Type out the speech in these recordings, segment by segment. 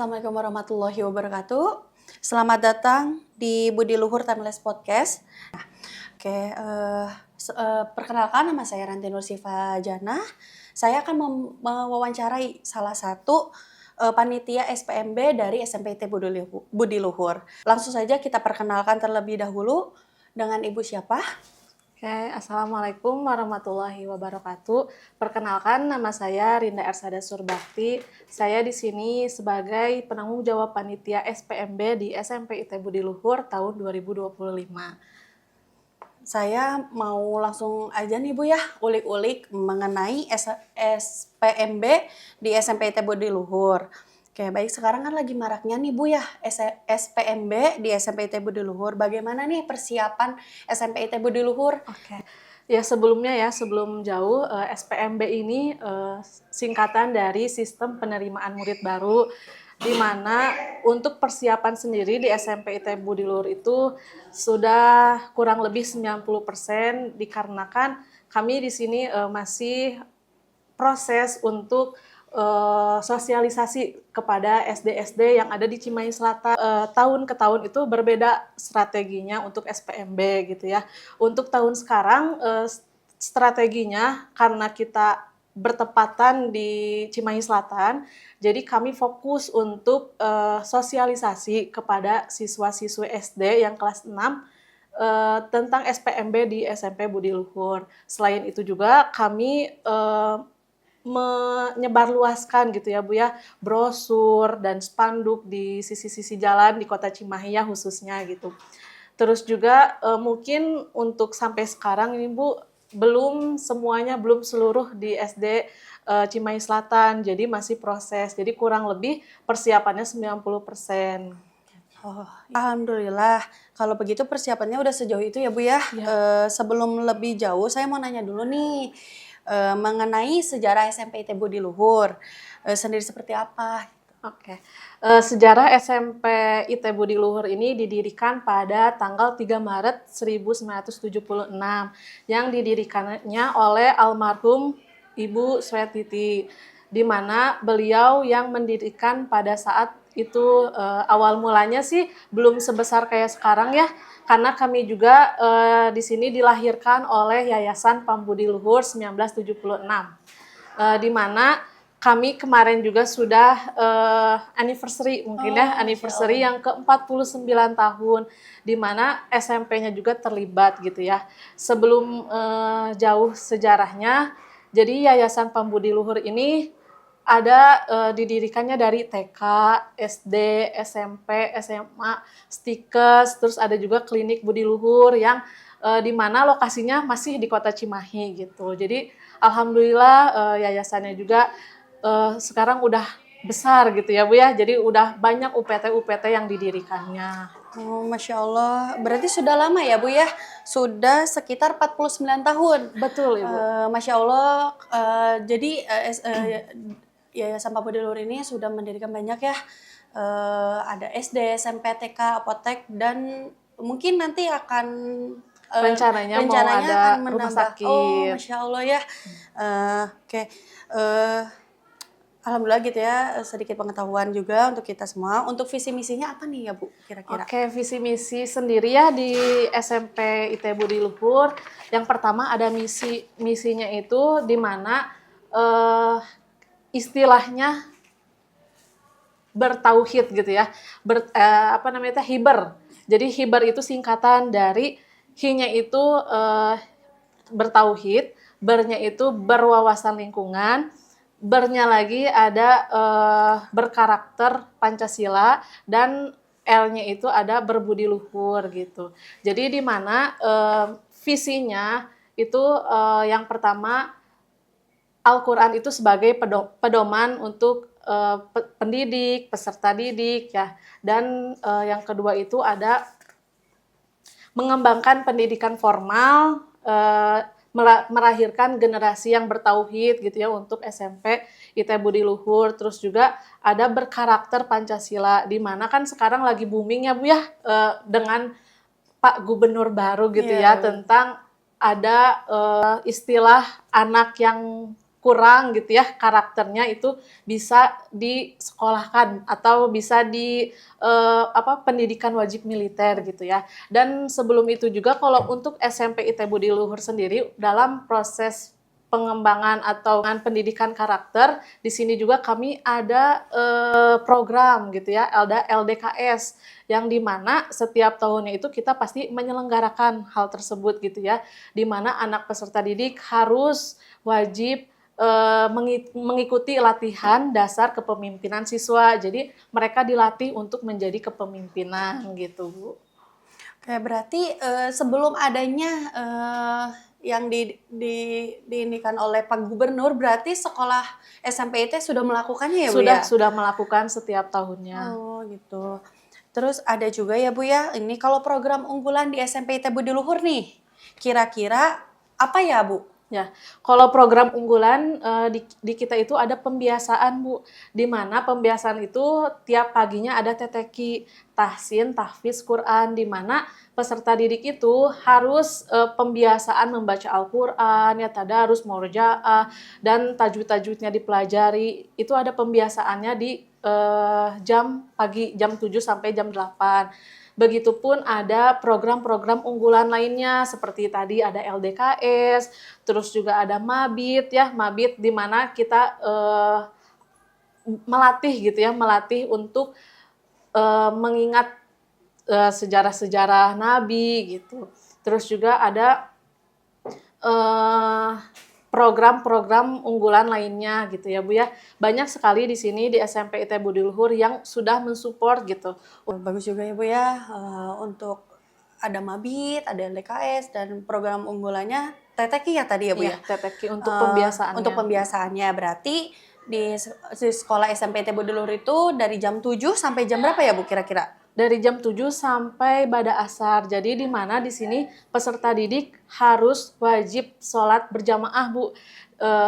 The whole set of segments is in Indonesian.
Assalamualaikum warahmatullahi wabarakatuh. Selamat datang di Budi Luhur Timeless Podcast. Oke, perkenalkan nama saya Ranti Nursifa Jannah. Saya akan mewawancarai salah satu panitia SPMB dari SMPIT Budi Luhur. Langsung saja kita perkenalkan terlebih dahulu dengan Ibu siapa? Oke, Assalamualaikum warahmatullahi wabarakatuh. Perkenalkan, nama saya Rinda Ersada Surbakti. Saya di sini sebagai penanggung jawab panitia SPMB di SMPIT Budi Luhur tahun 2025. Saya mau langsung aja nih Bu ya, ulik-ulik mengenai SPMB di SMPIT Budi Luhur. Oke, baik, sekarang kan lagi maraknya nih Bu ya, SPMB di SMPIT Budi Luhur. Bagaimana nih persiapan SMPIT Budi Luhur? Oke. Ya sebelum jauh, SPMB ini singkatan dari Sistem Penerimaan Murid Baru, di mana untuk persiapan sendiri di SMPIT Budi Luhur itu sudah kurang lebih 90% dikarenakan kami di sini masih proses untuk sosialisasi kepada SD-SD yang ada di Cimahi Selatan. Tahun ke tahun itu berbeda strateginya untuk SPMB gitu ya. Untuk tahun sekarang strateginya karena kita bertepatan di Cimahi Selatan, jadi kami fokus untuk sosialisasi kepada siswa-siswi SD yang kelas 6 tentang SPMB di SMP Budi Luhur. Selain itu juga kami menyebarluaskan gitu ya Bu ya, brosur dan spanduk di sisi-sisi jalan di Kota Cimahi ya khususnya gitu. Terus juga mungkin untuk sampai sekarang ini Bu belum seluruh di SD Cimahi Selatan, jadi masih proses. Jadi kurang lebih persiapannya 90%. Oh, alhamdulillah. Kalau begitu persiapannya udah sejauh itu ya Bu ya. Ya. Sebelum lebih jauh, saya mau nanya dulu nih mengenai sejarah SMPIT Budi Luhur sendiri seperti apa? Oke. Sejarah SMP IT Budi Luhur ini didirikan pada tanggal 3 Maret 1976 yang didirikannya oleh almarhum Ibu Swetiti, di mana beliau yang mendirikan pada saat itu. Awal mulanya sih belum sebesar kayak sekarang ya, karena kami juga di sini dilahirkan oleh Yayasan PAM Budi Luhur 1976, di mana kami kemarin juga sudah anniversary mungkin ya, anniversary yang ke-49 tahun, di mana SMP-nya juga terlibat gitu ya. Sebelum jauh sejarahnya, jadi Yayasan PAM Budi Luhur ini ada didirikannya dari TK, SD, SMP, SMA, Stikes, terus ada juga klinik Budi Luhur yang di mana lokasinya masih di Kota Cimahi gitu. Jadi alhamdulillah yayasannya juga sekarang udah besar gitu ya Bu ya, jadi udah banyak UPT-UPT yang didirikannya. Oh, Masya Allah. Berarti sudah lama ya Bu ya? Sudah sekitar 49 tahun. Betul Ibu. Masya Allah. Jadi Yayasan PAM Budi Luhur ini sudah mendirikan banyak ya. Ada SD, SMP, TK, apotek, dan mungkin nanti akan Rencananya mau ada akan rumah menambah. sakit. Oh, Masya Allah ya. Oke. Alhamdulillah gitu ya, sedikit pengetahuan juga untuk kita semua. Untuk visi misinya apa nih ya Bu, kira-kira? Oke, visi misi sendiri ya di SMP IT Budi Luhur. Yang pertama ada misinya itu di mana istilahnya bertauhid gitu ya. Hiber. Jadi hiber itu singkatan dari hi-nya itu bertauhid, ber-nya itu berwawasan lingkungan, ber-nya lagi ada berkarakter Pancasila, dan L-nya itu ada berbudi luhur gitu. Jadi di mana visinya itu yang pertama Al-Quran itu sebagai pedoman untuk pendidik, peserta didik ya. Dan yang kedua itu ada mengembangkan pendidikan formal, melahirkan generasi yang bertauhid gitu ya untuk SMP IT Budi Luhur. Terus juga ada berkarakter Pancasila, di mana kan sekarang lagi booming ya Bu ya, dengan Pak Gubernur baru gitu ya, tentang ada istilah anak yang kurang gitu ya karakternya itu bisa disekolahkan atau bisa pendidikan wajib militer gitu ya. Dan sebelum itu juga kalau untuk SMP IT Budi Luhur sendiri dalam proses pengembangan atau pendidikan karakter di sini juga kami ada program gitu ya LDKS yang dimana setiap tahunnya itu kita pasti menyelenggarakan hal tersebut gitu ya, dimana anak peserta didik harus wajib mengikuti latihan dasar kepemimpinan siswa. Jadi mereka dilatih untuk menjadi kepemimpinan gitu, Bu. Oke, berarti sebelum adanya yang diinikan oleh Pak Gubernur, berarti sekolah SMP itu sudah melakukannya ya, Bu ya? Sudah melakukan setiap tahunnya. Oh, gitu. Terus ada juga ya, Bu ya, ini kalau program unggulan di SMP IT Budi Luhur nih, kira-kira apa ya, Bu? Ya, kalau program unggulan di kita itu ada pembiasaan, Bu. Di mana pembiasaan itu tiap paginya ada TTQ, tahsin, tahfiz, Quran, di mana peserta didik itu harus pembiasaan membaca Al-Quran, ya tadarus, murojaah, dan tajwid-tajwidnya dipelajari. Itu ada pembiasaannya di jam pagi, jam 7 sampai jam 8. Begitupun ada program-program unggulan lainnya seperti tadi ada LDKS, terus juga ada Mabit ya, Mabit di mana kita melatih gitu ya, melatih untuk mengingat sejarah-sejarah Nabi gitu. Terus juga ada program-program unggulan lainnya gitu ya, Bu ya. Banyak sekali di sini di SMP IT Budi Luhur yang sudah mensupport gitu. Bagus juga ya, Bu ya, untuk ada Mabit, ada LDKS, dan program unggulannya TTQ ya tadi ya, Bu Iya, ya? TTQ untuk pembiasaannya. Untuk pembiasaannya, berarti di sekolah SMP IT Budi Luhur itu dari jam 7 sampai jam berapa ya, Bu, kira-kira? Dari jam 7 sampai bada asar. Jadi di mana di sini peserta didik harus wajib sholat berjamaah, Bu.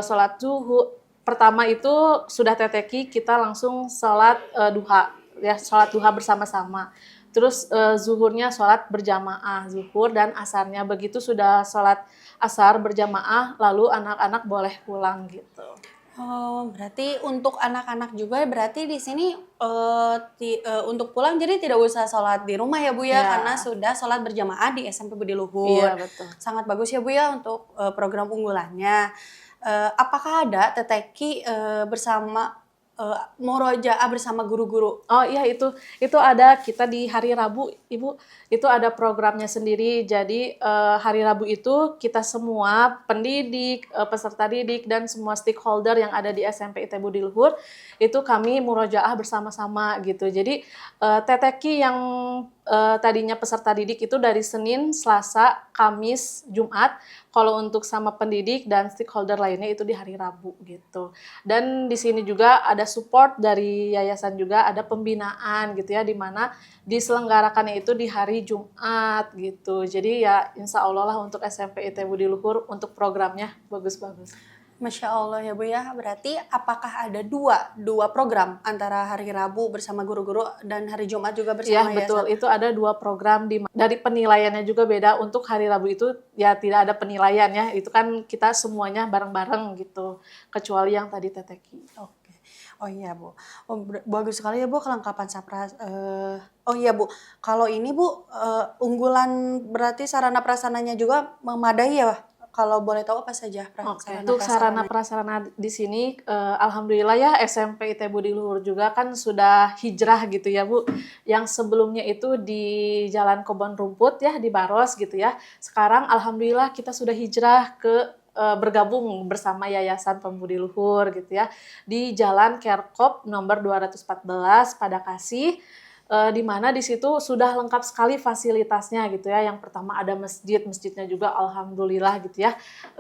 Sholat zuhur. Pertama itu sudah TTQ, kita langsung sholat duha. Ya, sholat duha bersama-sama. Terus zuhurnya sholat berjamaah, zuhur dan asarnya. Begitu sudah sholat asar berjamaah, lalu anak-anak boleh pulang gitu. Oh, berarti untuk anak-anak juga berarti di sini untuk pulang jadi tidak usah sholat di rumah ya, Bu ya, Ya. karena sudah sholat berjamaah di SMP Budi Luhur. Iya, betul. Sangat bagus ya, Bu ya, untuk program unggulannya. Apakah ada TTQ bersama murojaah bersama guru-guru? Oh iya, itu ada kita di hari Rabu, Ibu, itu ada programnya sendiri. Jadi hari Rabu itu kita semua pendidik, peserta didik dan semua stakeholder yang ada di SMP IT Budi Luhur itu kami murojaah bersama-sama gitu. Jadi TTQ yang tadinya peserta didik itu dari Senin, Selasa, Kamis, Jumat. Kalau untuk sama pendidik dan stakeholder lainnya itu di hari Rabu gitu. Dan di sini juga ada support dari yayasan juga, ada pembinaan gitu ya, di mana diselenggarakannya itu di hari Jumat gitu. Jadi ya insya Allah lah untuk SMP IT Budi Luhur untuk programnya bagus-bagus. Masya Allah ya, Bu ya. Berarti apakah ada dua program antara hari Rabu bersama guru-guru dan hari Jumat juga bersama Iya, yayasan? betul. Itu ada 2 program dari penilaiannya juga beda. Untuk hari Rabu itu ya tidak ada penilaian ya. Itu kan kita semuanya bareng-bareng gitu. Kecuali yang tadi TTQ. Oke. Oh iya, Bu. Oh, bagus sekali ya, Bu, kelengkapan sapra. Oh iya, Bu. Kalau ini, Bu, unggulan berarti sarana prasarananya juga memadai ya? Kalau boleh tahu apa saja Oke, untuk sarana prasarana di sini alhamdulillah ya SMP IT Budi Luhur juga kan sudah hijrah gitu ya, Bu. Yang sebelumnya itu di Jalan Kebon Rumput ya di Baros gitu ya. Sekarang alhamdulillah kita sudah hijrah ke bergabung bersama Yayasan Pembudi Luhur gitu ya di Jalan Kerkop nomor 214 Padakasi. Di mana di situ sudah lengkap sekali fasilitasnya gitu ya. Yang pertama ada masjid, masjidnya juga alhamdulillah gitu ya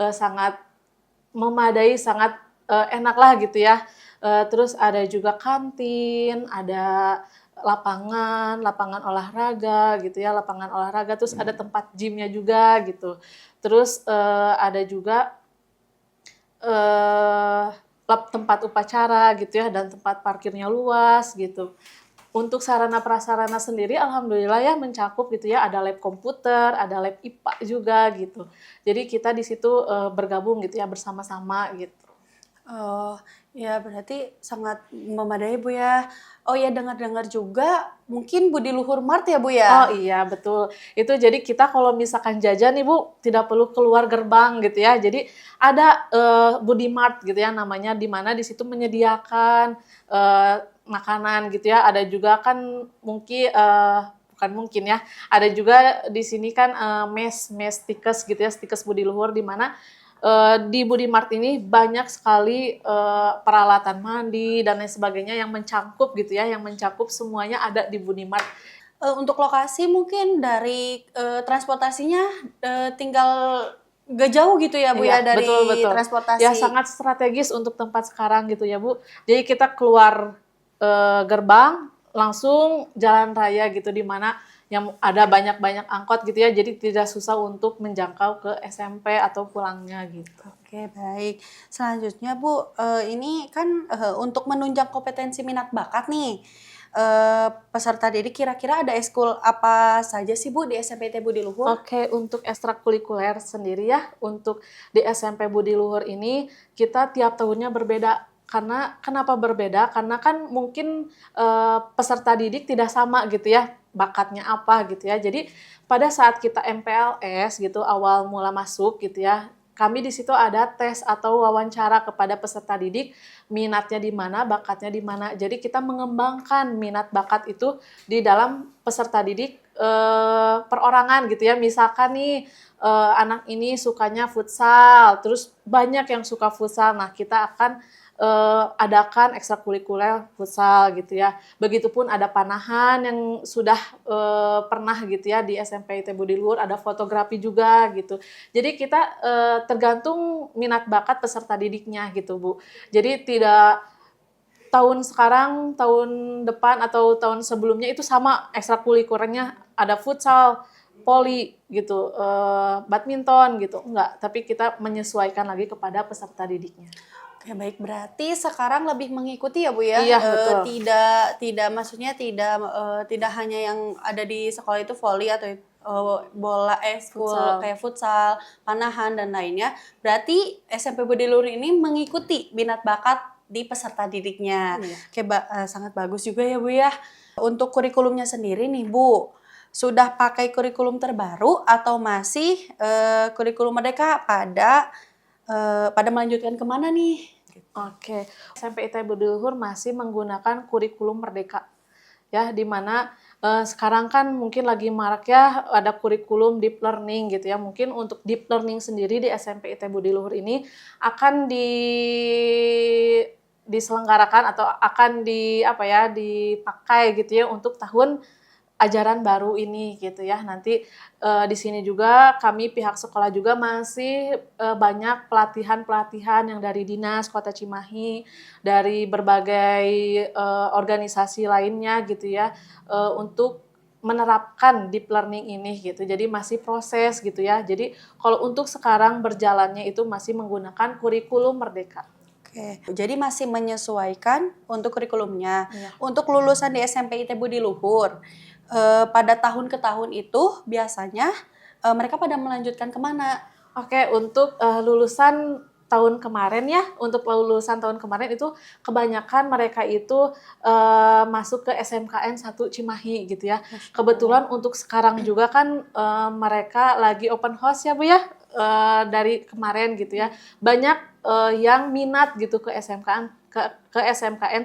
sangat memadai, sangat enak lah gitu ya. Terus ada juga kantin, ada lapangan olahraga gitu ya, lapangan olahraga, terus ada tempat gymnya juga gitu. Terus ada juga tempat upacara gitu ya, dan tempat parkirnya luas gitu. Untuk sarana prasarana sendiri alhamdulillah ya mencakup gitu ya, ada lab komputer, ada lab IPA juga gitu. Jadi kita di situ bergabung gitu ya bersama-sama gitu. Oh, ya berarti sangat memadai Bu ya. Oh ya dengar-dengar juga mungkin Budi Luhur Mart ya Bu Oh ya? iya betul. Itu jadi kita kalau misalkan jajan nih Bu, tidak perlu keluar gerbang gitu ya. Jadi ada Budi Mart gitu ya namanya, di mana di situ menyediakan makanan gitu ya. Ada juga kan mungkin bukan mungkin ya. Ada juga di sini kan mes stikes gitu ya, stikes Budi Luhur, di mana di Budi Mart ini banyak sekali peralatan mandi dan lain sebagainya yang mencakup gitu ya, yang mencakup semuanya ada di Budi Mart. Untuk lokasi mungkin dari transportasinya tinggal gak jauh gitu ya Bu ya Iya, betul dari betul. Ya transportasi. sangat strategis untuk tempat sekarang gitu ya, Bu. Jadi kita keluar gerbang, langsung jalan raya gitu, di mana yang ada banyak-banyak angkot gitu ya, jadi tidak susah untuk menjangkau ke SMP atau pulangnya gitu. Oke, baik. Selanjutnya Bu, ini kan untuk menunjang kompetensi minat bakat nih, peserta didik kira-kira ada ekskul apa saja sih Bu di SMPT Budi Luhur? Oke, untuk ekstrakurikuler sendiri ya, untuk di SMP Budi Luhur ini kita tiap tahunnya berbeda. Karena kenapa berbeda? Karena kan mungkin peserta didik tidak sama gitu ya, bakatnya apa gitu ya. Jadi pada saat kita MPLS gitu, awal mula masuk gitu ya, kami di situ ada tes atau wawancara kepada peserta didik, minatnya di mana, bakatnya di mana. Jadi kita mengembangkan minat bakat itu di dalam peserta didik perorangan gitu ya. Misalkan nih anak ini sukanya futsal, terus banyak yang suka futsal. Nah, kita akan adakan ekstrakurikuler futsal gitu ya. Begitupun ada panahan yang sudah pernah gitu ya di SMP IT Budi Luhur, ada fotografi juga gitu. Jadi kita tergantung minat bakat peserta didiknya gitu, Bu. Jadi tidak tahun sekarang, tahun depan atau tahun sebelumnya itu sama ekstrakurikulernya, ada futsal, voli gitu, badminton gitu, enggak. Tapi kita menyesuaikan lagi kepada peserta didiknya. Oke, baik. Berarti sekarang lebih mengikuti ya, Bu ya? Iya betul. Tidak maksudnya tidak hanya yang ada di sekolah itu voli atau bola ekskul Futsal. kayak futsal, panahan dan lainnya. Berarti SMP Budi Luhur ini mengikuti minat bakat di peserta didiknya. Iya. Oke, sangat bagus juga ya, Bu ya. Untuk kurikulumnya sendiri nih, Bu. Sudah pakai kurikulum terbaru atau masih kurikulum mereka pada melanjutkan kemana nih? Oke, SMP IT Budi Luhur masih menggunakan kurikulum Merdeka. Ya, di mana sekarang kan mungkin lagi marak ya ada kurikulum deep learning gitu ya. Mungkin untuk deep learning sendiri di SMP IT Budi Luhur ini akan diselenggarakan atau akan dipakai gitu ya untuk tahun ajaran baru ini gitu ya. Nanti di sini juga kami pihak sekolah juga masih banyak pelatihan-pelatihan yang dari Dinas Kota Cimahi, dari berbagai organisasi lainnya gitu ya, untuk menerapkan deep learning ini gitu. Jadi masih proses gitu ya. Jadi kalau untuk sekarang berjalannya itu masih menggunakan kurikulum Merdeka. Oke, jadi masih menyesuaikan untuk kurikulumnya. Iya. Untuk lulusan di SMP IT Budi Luhur, pada tahun ke tahun itu biasanya mereka pada melanjutkan kemana? Oke, untuk lulusan tahun kemarin ya, untuk lulusan tahun kemarin itu kebanyakan mereka itu masuk ke SMKN 1 Cimahi gitu ya. Kebetulan untuk sekarang juga kan mereka lagi open house ya Bu ya, dari kemarin gitu ya. Banyak yang minat gitu ke SMKN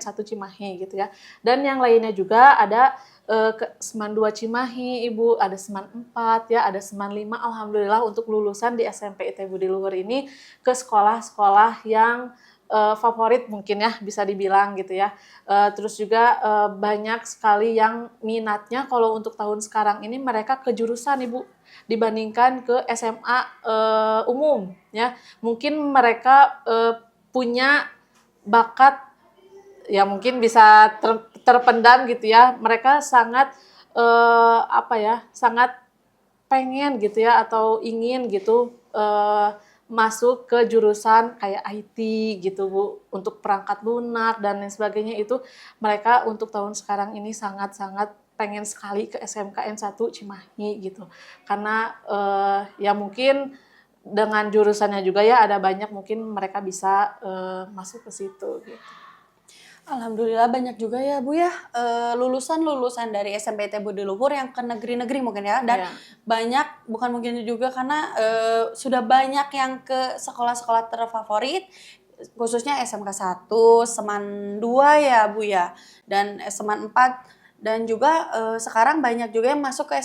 1 Cimahi gitu ya. Dan yang lainnya juga ada ke Seman 2 Cimahi, Ibu, ada Seman 4 ya, ada Seman 5. Alhamdulillah untuk lulusan di SMP IT Budi Luhur ini ke sekolah-sekolah yang favorit mungkin ya bisa dibilang gitu ya. Terus juga banyak sekali yang minatnya kalau untuk tahun sekarang ini mereka ke jurusan Ibu dibandingkan ke SMA umum ya. Mungkin mereka punya bakat ya mungkin bisa terpendam gitu ya. Mereka sangat sangat pengen gitu ya atau ingin gitu masuk ke jurusan kayak IT gitu Bu, untuk perangkat lunak dan lain sebagainya. Itu mereka untuk tahun sekarang ini sangat-sangat pengen sekali ke SMKN 1 Cimahi gitu. Karena ya mungkin dengan jurusannya juga ya ada banyak mungkin mereka bisa masuk ke situ gitu. Alhamdulillah banyak juga ya Bu ya, lulusan-lulusan dari SMPT Budi Luhur yang ke negeri-negeri mungkin ya, dan Iya. banyak, bukan mungkin juga karena sudah banyak yang ke sekolah-sekolah terfavorit, khususnya SMK 1, Seman 2 ya Bu ya, dan Seman 4, dan juga sekarang banyak juga yang masuk ke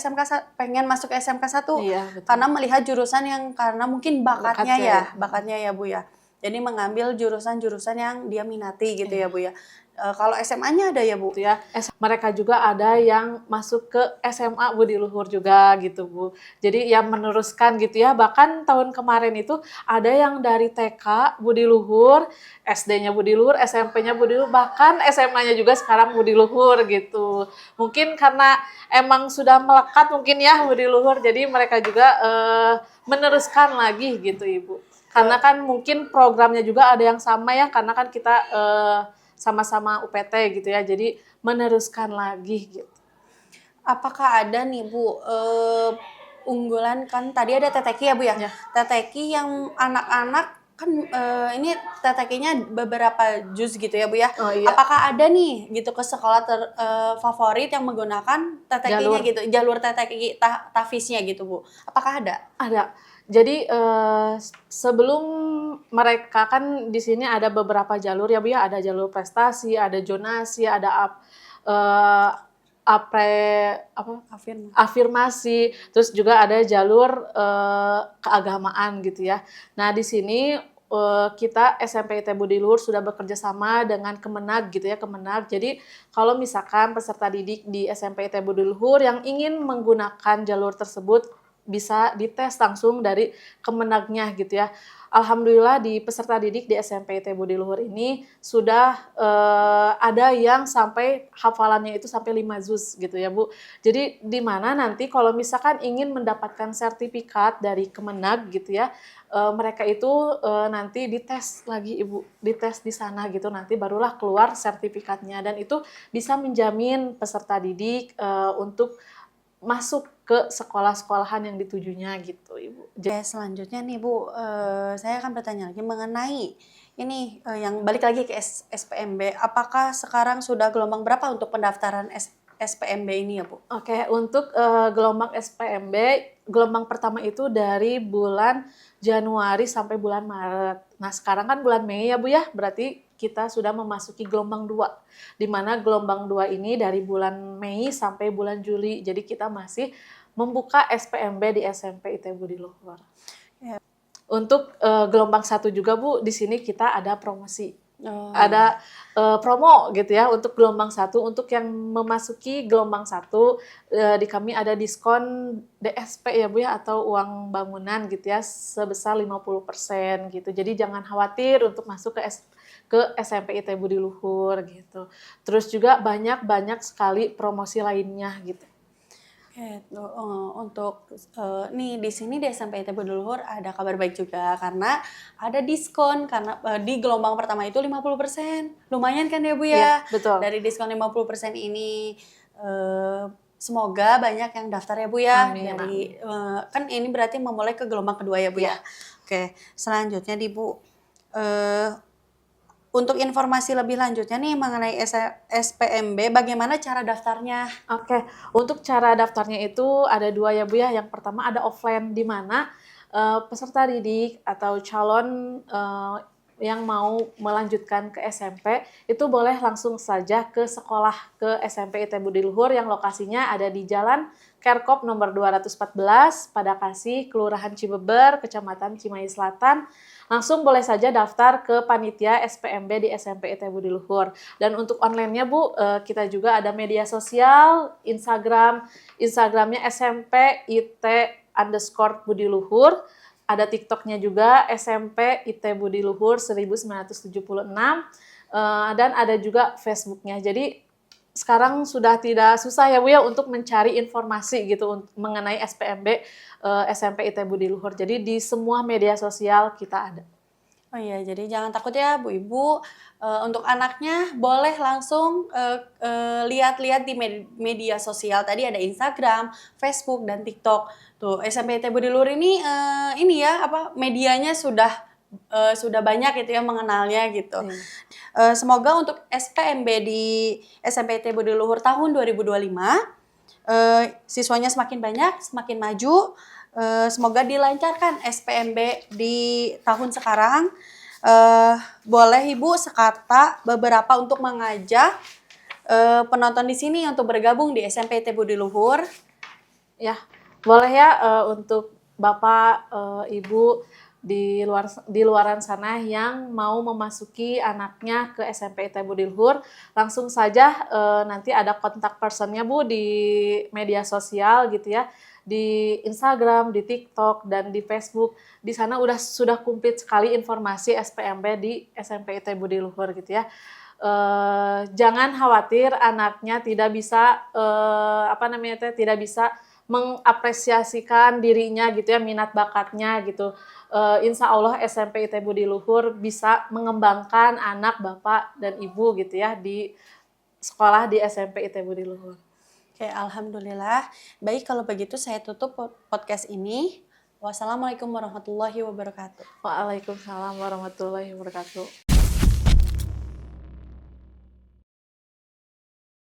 pengen masuk ke SMK 1 Iya, betul. karena melihat jurusan yang karena mungkin bakatnya Bakatnya ya. bakatnya ya Bu ya. Jadi mengambil jurusan-jurusan yang dia minati gitu Iya. ya Bu ya. Kalau SMA-nya ada ya Bu? Gitu ya. Mereka juga ada yang masuk ke SMA Budi Luhur juga gitu Bu. Jadi yang meneruskan gitu ya. Bahkan tahun kemarin itu ada yang dari TK Budi Luhur, SD-nya Budi Luhur, SMP-nya Budi Luhur, bahkan SMA-nya juga sekarang Budi Luhur gitu. Mungkin karena emang sudah melekat mungkin ya Budi Luhur, jadi mereka juga meneruskan lagi gitu Ibu. Karena kan mungkin programnya juga ada yang sama ya, karena kan kita sama-sama UPT gitu ya, jadi meneruskan lagi gitu. Apakah ada nih Bu, unggulan kan tadi ada TTQ ya Bu ya? Ya. TTQ yang anak-anak kan ini TTQ-nya beberapa juz gitu ya Bu ya? Oh iya. Apakah ada nih gitu ke sekolah favorit yang menggunakan TTQ-nya gitu, jalur TTQ Tafisnya gitu Bu? Apakah ada? Ada. Jadi sebelum mereka kan di sini ada beberapa jalur ya Bu ya, ada jalur prestasi, ada zonasi, ada afirmasi, terus juga ada jalur keagamaan gitu ya. Nah di sini kita SMP IT Budi Luhur sudah bekerja sama dengan Kemenag gitu ya, Kemenag. Jadi kalau misalkan peserta didik di SMP IT Budi Luhur yang ingin menggunakan jalur tersebut bisa dites langsung dari Kemenagnya gitu ya. Alhamdulillah di peserta didik di SMP IT Budi Luhur ini sudah ada yang sampai hafalannya itu sampai 5 juz gitu ya Bu. Jadi di mana nanti kalau misalkan ingin mendapatkan sertifikat dari Kemenag gitu ya, mereka itu nanti dites lagi Ibu, dites di sana gitu, nanti barulah keluar sertifikatnya, dan itu bisa menjamin peserta didik untuk masuk ke sekolah-sekolahan yang ditujunya gitu Ibu. Oke, selanjutnya nih Bu, saya akan bertanya lagi mengenai ini yang balik lagi ke SPMB. Apakah sekarang sudah gelombang berapa untuk pendaftaran SPMB ini ya Bu? Oke, untuk gelombang SPMB, gelombang pertama itu dari bulan Januari sampai bulan Maret. Nah, sekarang kan bulan Mei ya Bu ya, berarti kita sudah memasuki gelombang 2. Di mana gelombang 2 ini dari bulan Mei sampai bulan Juli. Jadi kita masih membuka SPMB di SMP IT Budi Luhur. Ya. Untuk gelombang 1 juga Bu, di sini kita ada promosi. Ada Promo gitu ya untuk gelombang 1. Untuk yang memasuki gelombang 1 di kami ada diskon DSP ya Bu ya, atau uang bangunan gitu ya, sebesar 50% gitu. Jadi jangan khawatir untuk masuk ke SMP IT Budi Luhur gitu. Terus juga banyak sekali promosi lainnya gitu. Untuk nih di sini di SMP IT Budi Luhur ada kabar baik juga karena ada diskon karena di gelombang pertama itu 50%. Lumayan kan ya Bu Iya, ya? betul. Dari diskon 50% ini semoga banyak yang daftar ya Bu ya. Amin, Dari kan ini berarti memulai ke gelombang kedua ya Bu ya. Oke, selanjutnya di Bu, untuk informasi lebih lanjutnya nih mengenai SPMB, bagaimana cara daftarnya? Oke, untuk cara daftarnya itu ada 2 ya Bu ya. Yang pertama ada offline, di mana peserta didik atau calon yang mau melanjutkan ke SMP itu boleh langsung saja ke sekolah ke SMP IT Budi Luhur yang lokasinya ada di Jalan Kerkop nomor 214 Padakasi, Kelurahan Cibeber, Kecamatan Cimahi Selatan. Langsung boleh saja daftar ke panitia SPMB di SMP IT Budi Luhur. Dan untuk online-nya Bu, kita juga ada media sosial, Instagramnya SMP IT _ Budi Luhur. Ada TikToknya juga SMP IT Budi Luhur 1976, dan ada juga Facebooknya. Jadi sekarang sudah tidak susah ya Bu ya untuk mencari informasi gitu mengenai SPMB SMP IT Budi Luhur. Jadi di semua media sosial kita ada. Oh iya, jadi jangan takut ya Bu Ibu, untuk anaknya boleh langsung, lihat-lihat di media sosial, tadi ada Instagram, Facebook, dan TikTok. Tuh SMP ITB Budi Luhur ini ya, medianya sudah banyak gitu ya mengenalnya gitu. Iya. Semoga untuk SPMB di SMP ITB Budi Luhur tahun 2025, siswanya semakin banyak, semakin maju, semoga dilancarkan SPMB di tahun sekarang. Boleh Ibu sekata beberapa untuk mengajak penonton di sini untuk bergabung di SMP ITB Budi Luhur. Ya, boleh ya untuk Bapak, Ibu di luaran sana yang mau memasuki anaknya ke SMP ITB Budi Luhur, langsung saja nanti ada kontak personnya Bu di media sosial gitu ya, di Instagram, di TikTok, dan di Facebook. Di sana sudah komplit sekali informasi SPMB di SMP ITB Budi Luhur gitu ya. Jangan khawatir anaknya tidak bisa tidak bisa mengapresiasikan dirinya gitu ya, minat bakatnya gitu. Insya Allah SMP ITB Budi Luhur bisa mengembangkan anak Bapak dan Ibu gitu ya di sekolah di SMP ITB Budi Luhur. Oke, alhamdulillah. Baik, kalau begitu saya tutup podcast ini. Wassalamualaikum warahmatullahi wabarakatuh. Waalaikumsalam warahmatullahi wabarakatuh.